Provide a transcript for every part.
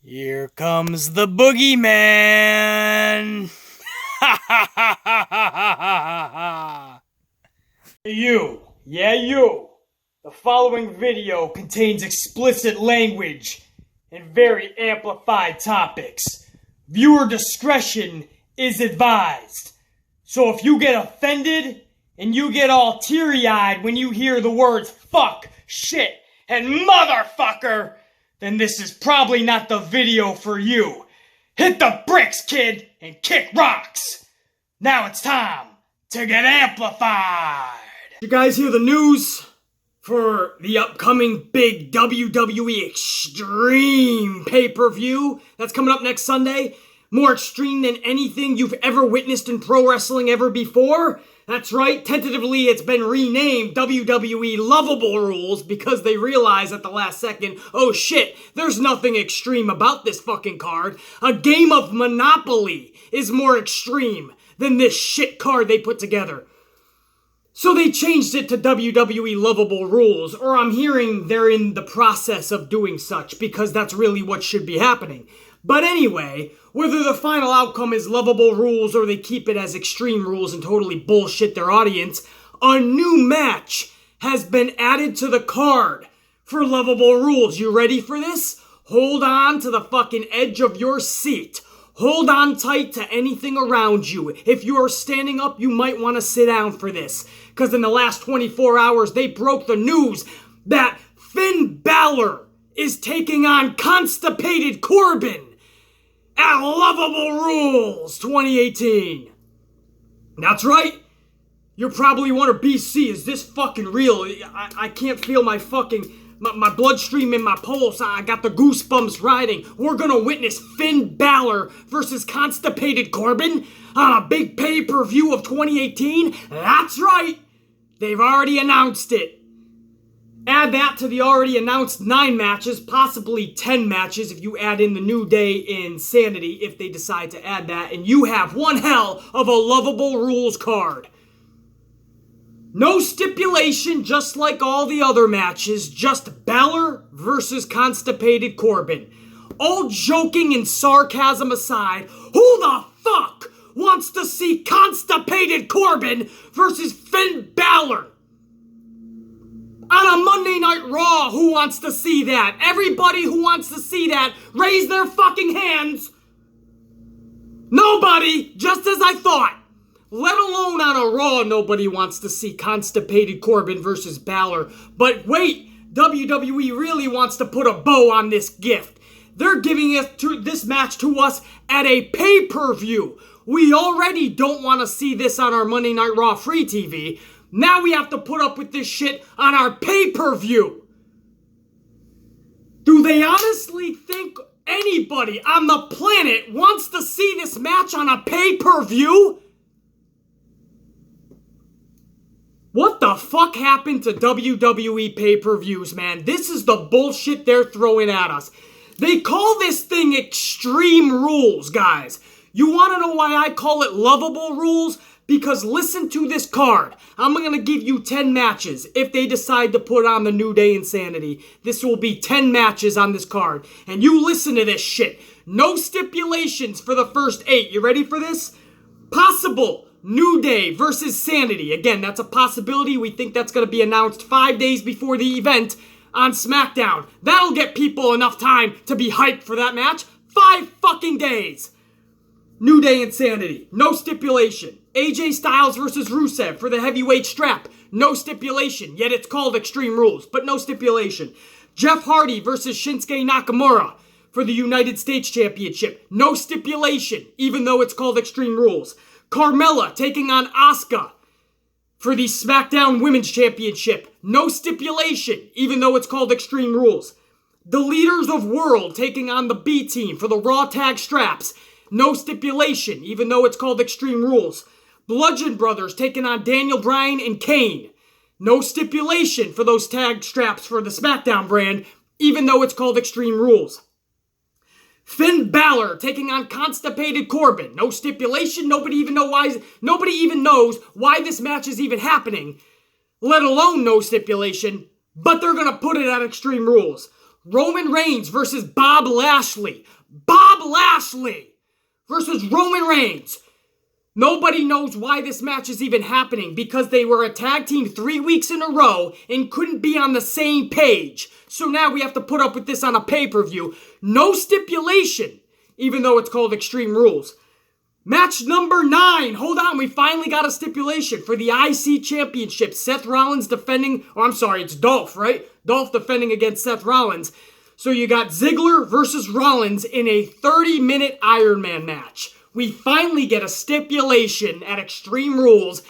Here comes the boogeyman! Ha ha ha ha ha ha ha! You, yeah you! The following video contains explicit language and very amplified topics. Viewer discretion is advised. So if you get offended and you get all teary-eyed when you hear the words fuck, shit, and motherfucker, then this is probably not the video for you. Hit the bricks, kid, and kick rocks. Now it's time to get amplified. You guys hear the news for the upcoming big WWE Extreme pay-per-view that's coming up next Sunday? More extreme than anything you've ever witnessed in pro wrestling ever before? That's right, tentatively it's been renamed WWE Lovable Rules because they realized at the last second, oh shit, there's nothing extreme about this fucking card. A game of Monopoly is more extreme than this shit card they put together. So they changed it to WWE Lovable Rules, or I'm hearing they're in the process of doing such because that's really what should be happening. But anyway, whether the final outcome is Lovable Rules or they keep it as Extreme Rules and totally bullshit their audience, a new match has been added to the card for Lovable Rules. You ready for this? Hold on to the fucking edge of your seat. Hold on tight to anything around you. If you are standing up, you might want to sit down for this. Because in the last 24 hours, they broke the news that Finn Balor is taking on Constipated Corbin at Lovable Rules 2018. That's right. You're probably wondering, BC, is this fucking real? I can't feel my bloodstream in my pulse. I got the goosebumps riding. We're gonna witness Finn Balor versus Constipated Corbin on a big pay-per-view of 2018? That's right. They've already announced it. Add that to the already announced 9 matches, possibly 10 matches if you add in the New Day Insanity, if they decide to add that, and you have one hell of a Lovable Rules card. No stipulation, just like all the other matches, just Balor versus Constipated Corbin. All joking and sarcasm aside, who the fuck wants to see Constipated Corbin versus Finn Balor? On a Monday Night Raw, who wants to see that? Everybody who wants to see that, raise their fucking hands. Nobody, just as I thought. Let alone on a Raw, nobody wants to see Constipated Corbin versus Balor. But wait, WWE really wants to put a bow on this gift. They're giving this match to us at a pay-per-view. We already don't want to see this on our Monday Night Raw free TV. Now we have to put up with this shit on our pay-per-view. Do they honestly think anybody on the planet wants to see this match on a pay-per-view? What the fuck happened to WWE pay-per-views, man? This is the bullshit they're throwing at us. They call this thing Extreme Rules, guys. You want to know why I call it Lovable Rules? Because listen to this card. I'm going to give you 10 matches. If they decide to put on the New Day Insanity, this will be 10 matches on this card. And you listen to this shit. No stipulations for the first 8. You ready for this? Possible New Day versus Sanity. Again, that's a possibility. We think that's going to be announced 5 days before the event on SmackDown. That'll get people enough time to be hyped for that match. 5 fucking days. New Day Insanity. No stipulation. AJ Styles versus Rusev for the heavyweight strap. No stipulation, yet it's called Extreme Rules, but no stipulation. Jeff Hardy versus Shinsuke Nakamura for the United States Championship. No stipulation, even though it's called Extreme Rules. Carmella taking on Asuka for the SmackDown Women's Championship. No stipulation, even though it's called Extreme Rules. The Leaders of World taking on the B Team for the Raw Tag Straps. No stipulation, even though it's called Extreme Rules. Bludgeon Brothers taking on Daniel Bryan and Kane. No stipulation for those tag straps for the SmackDown brand, even though it's called Extreme Rules. Finn Balor taking on Constipated Corbin. No stipulation. Nobody even knows why this match is even happening, let alone no stipulation. But they're gonna put it at Extreme Rules. Roman Reigns versus Bob Lashley. Bob Lashley versus Roman Reigns. Nobody knows why this match is even happening because they were a tag team 3 weeks in a row and couldn't be on the same page. So now we have to put up with this on a pay-per-view. No stipulation, even though it's called Extreme Rules. Match number 9. Hold on, we finally got a stipulation for the IC Championship. Seth Rollins defending, it's Dolph, right? Dolph defending against Seth Rollins. So you got Ziggler versus Rollins in a 30-minute Iron Man match. We finally get a stipulation at Extreme Rules,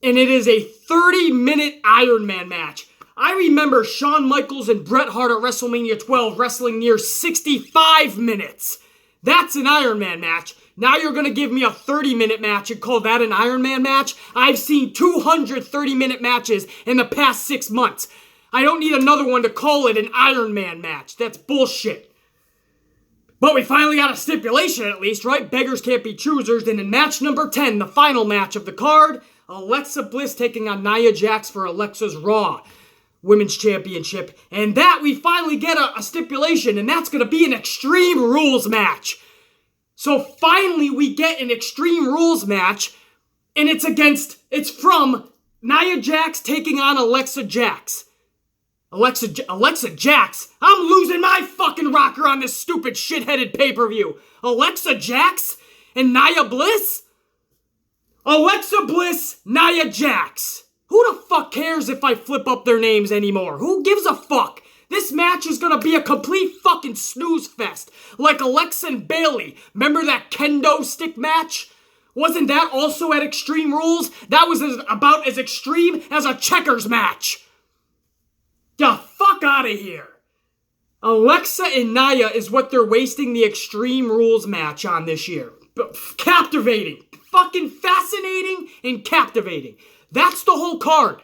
and it is a 30-minute Iron Man match. I remember Shawn Michaels and Bret Hart at WrestleMania 12 wrestling near 65 minutes. That's an Iron Man match. Now you're going to give me a 30-minute match and call that an Iron Man match? I've seen 230-minute matches in the past 6 months. I don't need another one to call it an Iron Man match. That's bullshit. But we finally got a stipulation at least, right? Beggars can't be choosers. And in match number 10, the final match of the card, Alexa Bliss taking on Nia Jax for Alexa's Raw Women's Championship. And that we finally get a stipulation, and that's going to be an Extreme Rules match. So finally we get an Extreme Rules match, and it's from Nia Jax taking on Alexa Jax. Alexa Jax? I'm losing my fucking rocker on this stupid shit-headed pay-per-view. Alexa Jax and Nia Bliss? Alexa Bliss, Nia Jax. Who the fuck cares if I flip up their names anymore? Who gives a fuck? This match is gonna be a complete fucking snooze fest. Like Alexa and Bayley. Remember that kendo stick match? Wasn't that also at Extreme Rules? That was about as extreme as a checkers match. The fuck out of here. Alexa and Nia is what they're wasting the Extreme Rules match on this year. Captivating. Fucking fascinating and captivating. That's the whole card.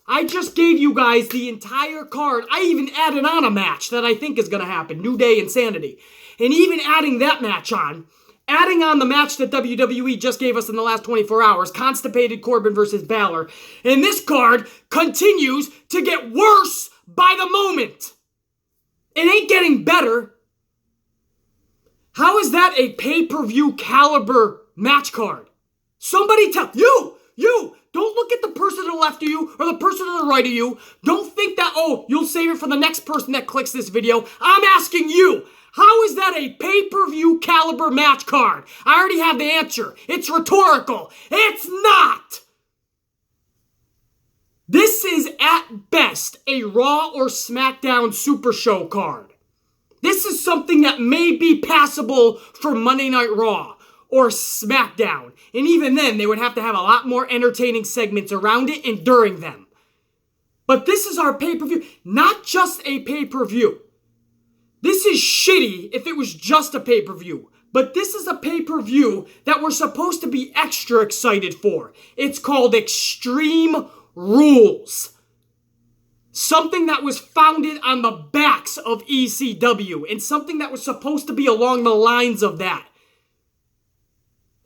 I just gave you guys the entire card. I even added on a match that I think is going to happen. New Day Insanity. And even adding that match on. Adding on the match that WWE just gave us in the last 24 hours. Constipated Corbin versus Balor. And this card continues to get worse by the moment. It ain't getting better. How is that a pay-per-view caliber match card? Somebody tell you, don't look at the person to the left of you or the person to the right of you. Don't think that, you'll save it for the next person that clicks this video. I'm asking you, how is that a pay-per-view caliber match card? I already have the answer. It's rhetorical. It's not. This is at best a Raw or SmackDown Super Show card. This is something that may be passable for Monday Night Raw or SmackDown. And even then, they would have to have a lot more entertaining segments around it and during them. But this is our pay-per-view. Not just a pay-per-view. This is shitty if it was just a pay-per-view. But this is a pay-per-view that we're supposed to be extra excited for. It's called Extreme Rules. Something that was founded on the backs of ECW. And something that was supposed to be along the lines of that.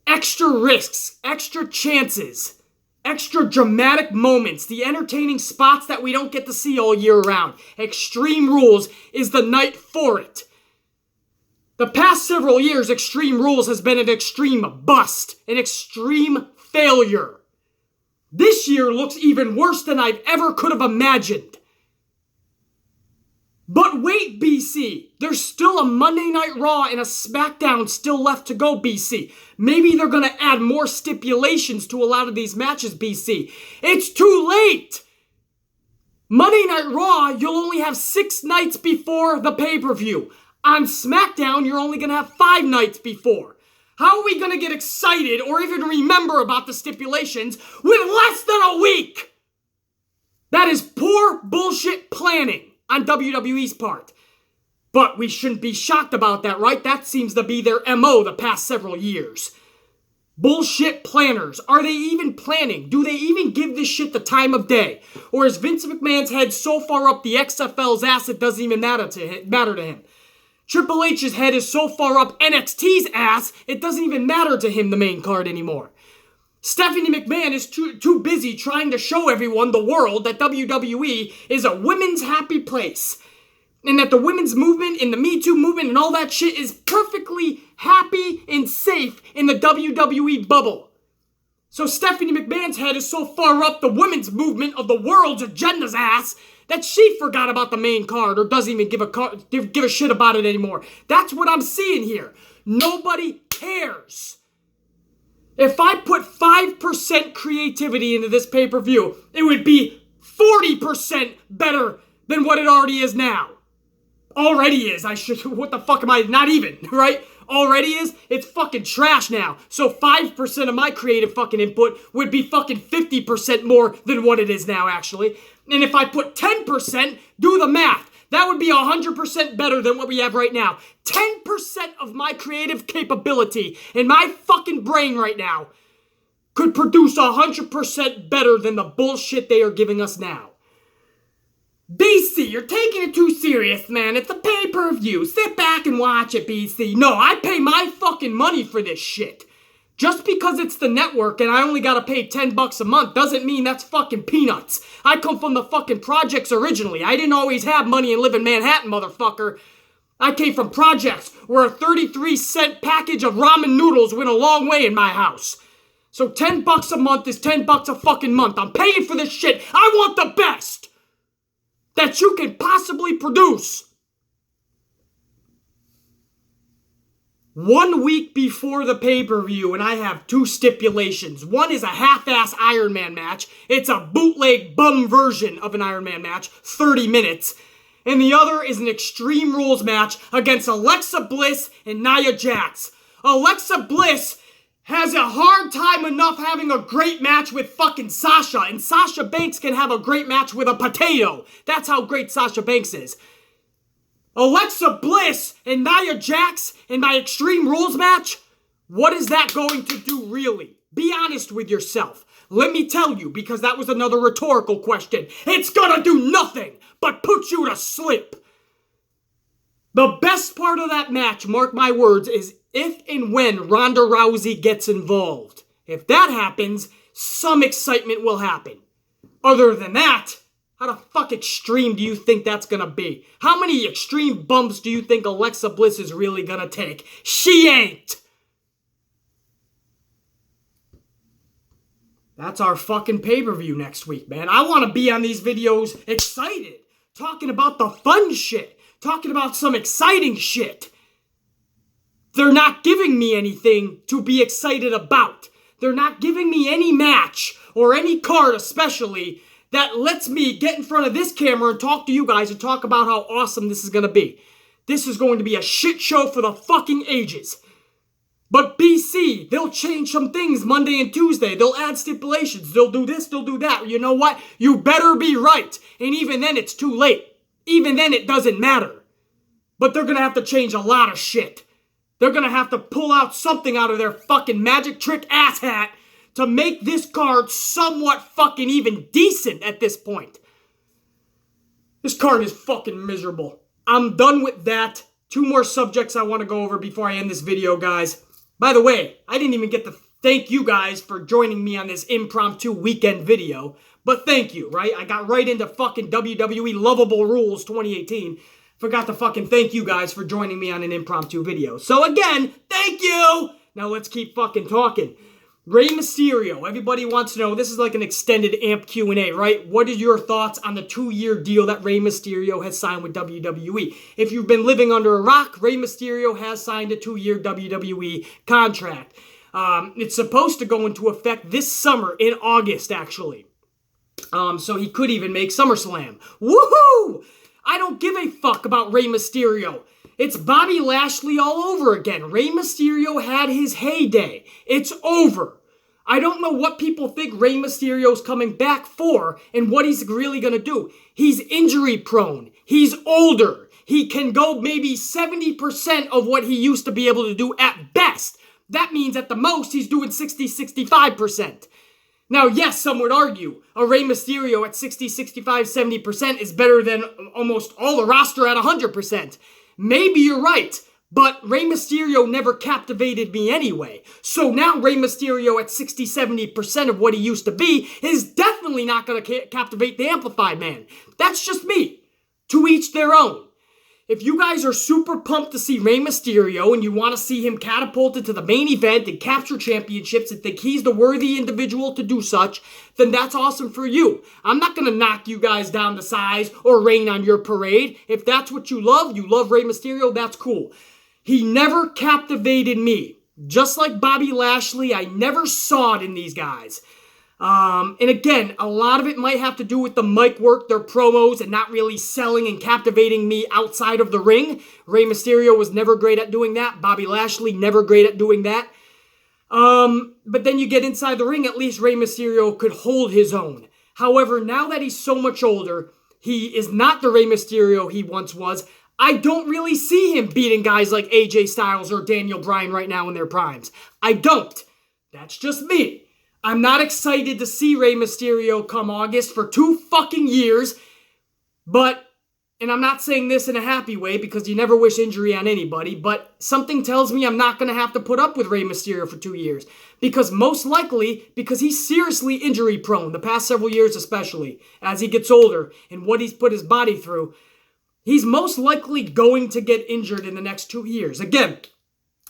Extra risks, extra chances, extra dramatic moments, the entertaining spots that we don't get to see all year round. Extreme Rules is the night for it. The past several years, Extreme Rules has been an extreme bust, an extreme failure. This year looks even worse than I've ever could have imagined. But wait, BC, there's still a Monday Night Raw and a SmackDown still left to go, BC. Maybe they're going to add more stipulations to a lot of these matches, BC. It's too late! Monday Night Raw, you'll only have 6 nights before the pay-per-view. On SmackDown, you're only going to have 5 nights before. How are we going to get excited or even remember about the stipulations with less than a week? That is poor bullshit planning on WWE's part. But we shouldn't be shocked about that, right? That seems to be their MO the past several years. Bullshit planners. Are they even planning? Do they even give this shit the time of day? Or is Vince McMahon's head so far up the XFL's ass it doesn't even matter to him? Triple H's head is so far up NXT's ass it doesn't even matter to him the main card anymore. Stephanie McMahon is too busy trying to show everyone, the world, that WWE is a women's happy place. and that the women's movement and the Me Too movement and all that shit is perfectly happy and safe in the WWE bubble. So Stephanie McMahon's head is so far up the women's movement of the world's agenda's ass that she forgot about the main card or doesn't even give a shit about it anymore. That's what I'm seeing here. Nobody cares. If I put 5% creativity into this pay-per-view, it would be 40% better than what it already is now. Already is. What the fuck am I, not even, right? Already is. It's fucking trash now. So 5% of my creative fucking input would be fucking 50% more than what it is now, actually. And if I put 10%, do the math. That would be 100% better than what we have right now. 10% of my creative capability in my fucking brain right now could produce 100% better than the bullshit they are giving us now. BC, you're taking it too serious, man. It's a pay-per-view. Sit back and watch it, BC. No, I pay my fucking money for this shit. Just because it's the network and I only gotta pay $10 a month doesn't mean that's fucking peanuts. I come from the fucking projects originally. I didn't always have money and live in Manhattan, motherfucker. I came from projects where a 33-cent package of ramen noodles went a long way in my house. So $10 a month is $10 a fucking month. I'm paying for this shit. I want the best that you can possibly produce. 1 week before the pay-per-view, and I have two stipulations. One is a half-ass Iron Man match. It's a bootleg bum version of an Iron Man match, 30 minutes. And the other is an Extreme Rules match against Alexa Bliss and Nia Jax. Alexa Bliss has a hard time enough having a great match with fucking Sasha, and Sasha Banks can have a great match with a potato. That's how great Sasha Banks is. Alexa Bliss and Nia Jax in my Extreme Rules match? What is that going to do, really? Be honest with yourself. Let me tell you, because that was another rhetorical question. It's gonna do nothing but put you to sleep. The best part of that match, mark my words, is if and when Ronda Rousey gets involved. If that happens, some excitement will happen. Other than that, how the fuck extreme do you think that's gonna be? How many extreme bumps do you think Alexa Bliss is really gonna take? She ain't! That's our fucking pay-per-view next week, man. I want to be on these videos excited. Talking about the fun shit. Talking about some exciting shit. They're not giving me anything to be excited about. They're not giving me any match, or any card especially, that lets me get in front of this camera and talk to you guys and talk about how awesome this is going to be. This is going to be a shit show for the fucking ages. But BC, they'll change some things Monday and Tuesday. They'll add stipulations. They'll do this, they'll do that. You know what? You better be right. And even then, it's too late. Even then, it doesn't matter. But they're going to have to change a lot of shit. They're going to have to pull out something out of their fucking magic trick ass hat to make this card somewhat fucking even decent at this point. This card is fucking miserable. I'm done with that. 2 more subjects I want to go over before I end this video, guys. By the way, I didn't even get to thank you guys for joining me on this impromptu weekend video. But thank you, right? I got right into fucking WWE Lovable Rules 2018. Forgot to fucking thank you guys for joining me on an impromptu video. So again, thank you! Now let's keep fucking talking. Rey Mysterio, everybody wants to know, this is like an extended AMP Q&A, right? What are your thoughts on the 2-year deal that Rey Mysterio has signed with WWE? If you've been living under a rock, Rey Mysterio has signed a 2-year WWE contract. It's supposed to go into effect this summer, in August, actually. So he could even make SummerSlam. Woohoo! I don't give a fuck about Rey Mysterio. It's Bobby Lashley all over again. Rey Mysterio had his heyday. It's over. I don't know what people think Rey Mysterio's coming back for and what he's really going to do. He's injury prone. He's older. He can go maybe 70% of what he used to be able to do at best. That means at the most he's doing 60, 65%. Now, yes, some would argue a Rey Mysterio at 60, 65, 70% is better than almost all the roster at 100%. Maybe you're right, but Rey Mysterio never captivated me anyway. So now Rey Mysterio at 60, 70% of what he used to be is definitely not going to captivate the Amplified Man. That's just me. To each their own. if you guys are super pumped to see Rey Mysterio and you want to see him catapulted to the main event and capture championships and think he's the worthy individual to do such, then that's awesome for you. I'm not going to knock you guys down to size or rain on your parade. If that's what you love Rey Mysterio, that's cool. He never captivated me. Just like Bobby Lashley, I never saw it in these guys. And again, a lot of it might have to do with the mic work, their promos, and not really selling and captivating me outside of the ring. Rey Mysterio was never great at doing that. Bobby Lashley, never great at doing that. But then you get inside the ring, at least Rey Mysterio could hold his own. However, now that he's so much older, he is not the Rey Mysterio he once was. I don't really see him beating guys like AJ Styles or Daniel Bryan right now in their primes. I don't. That's just me. I'm not excited to see Rey Mysterio come August for 2 fucking years, but, and I'm not saying this in a happy way because you never wish injury on anybody, but something tells me I'm not going to have to put up with Rey Mysterio for 2 years because most likely, because he's seriously injury prone, the past several years especially, as he gets older and what he's put his body through, he's most likely going to get injured in the next 2 years. Again,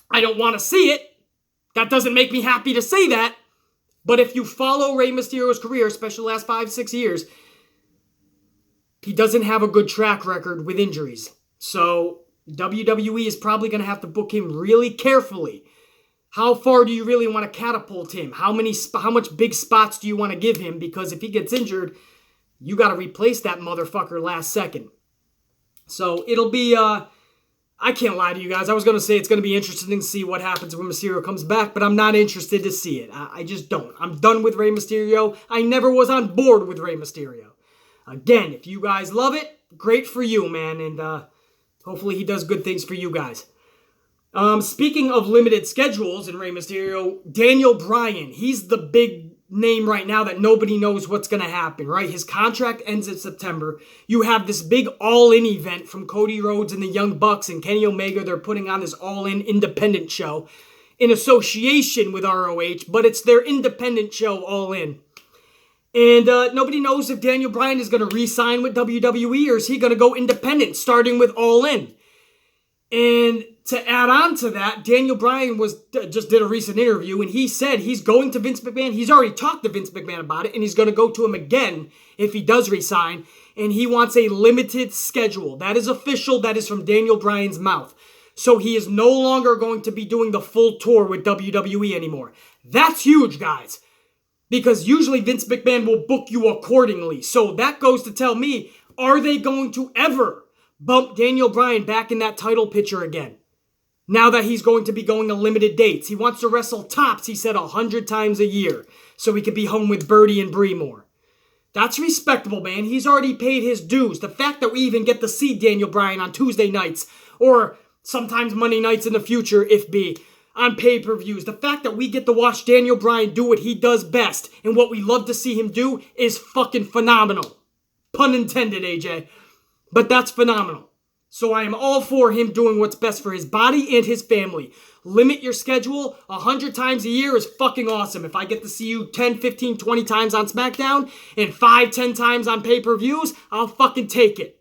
I don't want to see it. That doesn't make me happy to say that. But if you follow Rey Mysterio's career, especially the last 5-6 years, he doesn't have a good track record with injuries. So WWE is probably going to have to book him really carefully. How far do you really want to catapult him? How much big spots do you want to give him? Because if he gets injured, you got to replace that motherfucker last second. So it'll be, I can't lie to you guys. I was going to say it's going to be interesting to see what happens when Mysterio comes back, but I'm not interested to see it. I just don't. I'm done with Rey Mysterio. I never was on board with Rey Mysterio. Again, if you guys love it, great for you, man, and hopefully he does good things for you guys. Speaking of limited schedules in Rey Mysterio, Daniel Bryan, he's the big name right now that nobody knows what's going to happen, right? His contract ends in September. You have this big all-in event from Cody Rhodes and the Young Bucks and Kenny Omega. They're putting on this all-in independent show in association with ROH, but it's their independent show all-in. And nobody knows if Daniel Bryan is going to re-sign with WWE or is he going to go independent, starting with all-in. And to add on to that, Daniel Bryan just did a recent interview, and he said he's going to Vince McMahon. He's already talked to Vince McMahon about it, and he's going to go to him again if he does resign, and he wants a limited schedule. That is official. That is from Daniel Bryan's mouth. So he is no longer going to be doing the full tour with WWE anymore. That's huge, guys, because usually Vince McMahon will book you accordingly. So that goes to tell me, are they going to ever bump Daniel Bryan back in that title picture again? Now that he's going to be going to limited dates. He wants to wrestle tops, he said, 100 times a year. So he could be home with Birdie and Bree more. That's respectable, man. He's already paid his dues. The fact that we even get to see Daniel Bryan on Tuesday nights, or sometimes Monday nights in the future, if be, on pay-per-views. The fact that we get to watch Daniel Bryan do what he does best, and what we love to see him do, is fucking phenomenal. Pun intended, AJ. But that's phenomenal. So I am all for him doing what's best for his body and his family. Limit your schedule 100 times a year is fucking awesome. If I get to see you 10, 15, 20 times on SmackDown and 5, 10 times on pay-per-views, I'll fucking take it.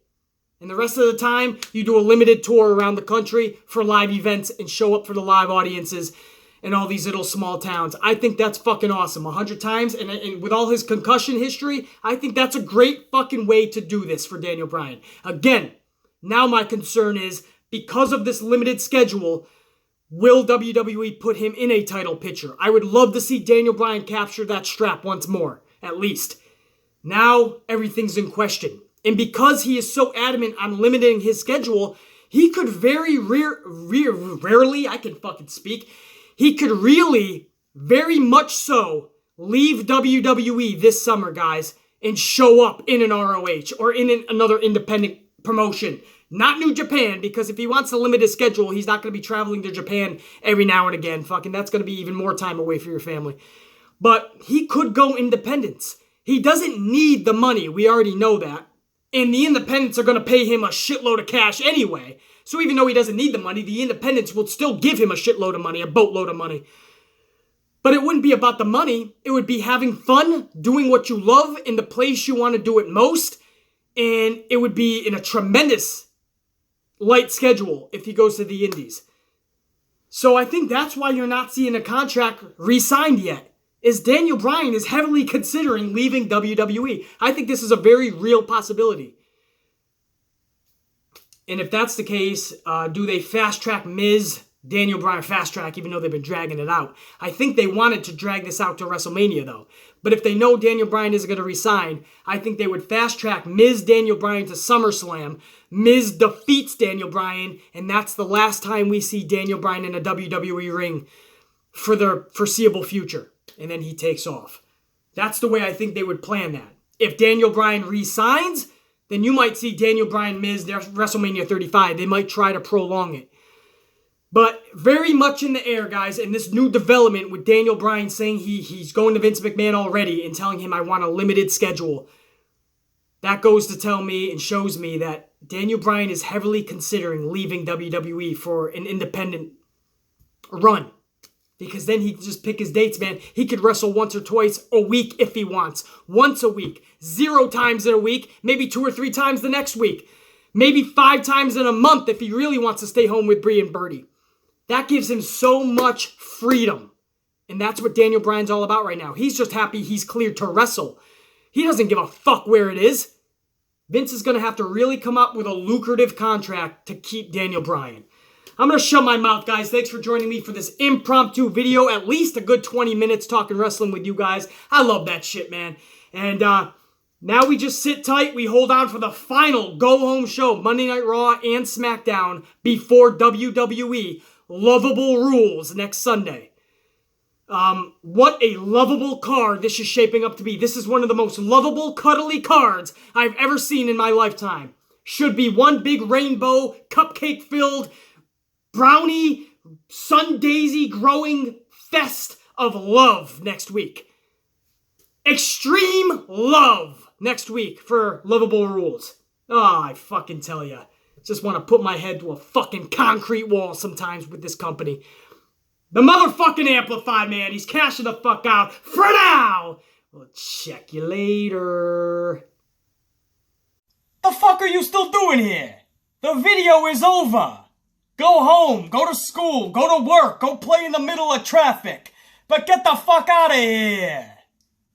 And the rest of the time, you do a limited tour around the country for live events and show up for the live audiences in all these little small towns. I think that's fucking awesome. 100 times, and with all his concussion history, I think that's a great fucking way to do this for Daniel Bryan. Again, now my concern is, because of this limited schedule, will WWE put him in a title picture? I would love to see Daniel Bryan capture that strap once more, at least. Now, everything's in question. And because he is so adamant on limiting his schedule, he could rarely, I can fucking speak, he could really, very much so, leave WWE this summer, guys, and show up in an ROH or in another independent promotion. Not New Japan, because if he wants to limit his schedule, he's not going to be traveling to Japan every now and again. Fucking, that's going to be even more time away for your family. But he could go independence. He doesn't need the money. We already know that. And the independents are going to pay him a shitload of cash anyway. So even though he doesn't need the money, the independents will still give him a shitload of money, a boatload of money. But it wouldn't be about the money. It would be having fun, doing what you love in the place you want to do it most. And it would be in a tremendous light schedule if he goes to the Indies. So I think that's why you're not seeing a contract re-signed yet, is Daniel Bryan is heavily considering leaving WWE. I think this is a very real possibility. And if that's the case, do they fast-track Miz, Daniel Bryan fast-track, even though they've been dragging it out? I think they wanted to drag this out to WrestleMania, though. But if they know Daniel Bryan isn't going to resign, I think they would fast-track Miz, Daniel Bryan to SummerSlam. Miz defeats Daniel Bryan, and that's the last time we see Daniel Bryan in a WWE ring for the foreseeable future. And then he takes off. That's the way I think they would plan that. If Daniel Bryan resigns, then you might see Daniel Bryan Miz WrestleMania 35. They might try to prolong it. But very much in the air, guys, and this new development with Daniel Bryan saying he's going to Vince McMahon already and telling him I want a limited schedule. That goes to tell me and shows me that Daniel Bryan is heavily considering leaving WWE for an independent run. Because then he can just pick his dates, man. He could wrestle once or twice a week if he wants. Once a week. 0 times in a week. Maybe 2 or 3 times the next week. Maybe 5 times in a month if he really wants to stay home with Bree and Birdie. That gives him so much freedom. And that's what Daniel Bryan's all about right now. He's just happy he's cleared to wrestle. He doesn't give a fuck where it is. Vince is going to have to really come up with a lucrative contract to keep Daniel Bryan. I'm going to shut my mouth, guys. Thanks for joining me for this impromptu video. At least a good 20 minutes talking wrestling with you guys. I love that shit, man. And now we just sit tight. We hold on for the final go-home show, Monday Night Raw and SmackDown, before WWE Lovable Rules next Sunday. What a lovable card this is shaping up to be. This is one of the most lovable, cuddly cards I've ever seen in my lifetime. Should be one big rainbow, cupcake-filled, brownie, sun daisy growing fest of love next week. Extreme love next week for Lovable Rules. Oh, I fucking tell ya. Just want to put my head to a fucking concrete wall sometimes with this company. The motherfucking Amplify, man. He's cashing the fuck out for now. We'll check you later. The fuck are you still doing here? The video is over. Go home, go to school, go to work, go play in the middle of traffic. But get the fuck out of here!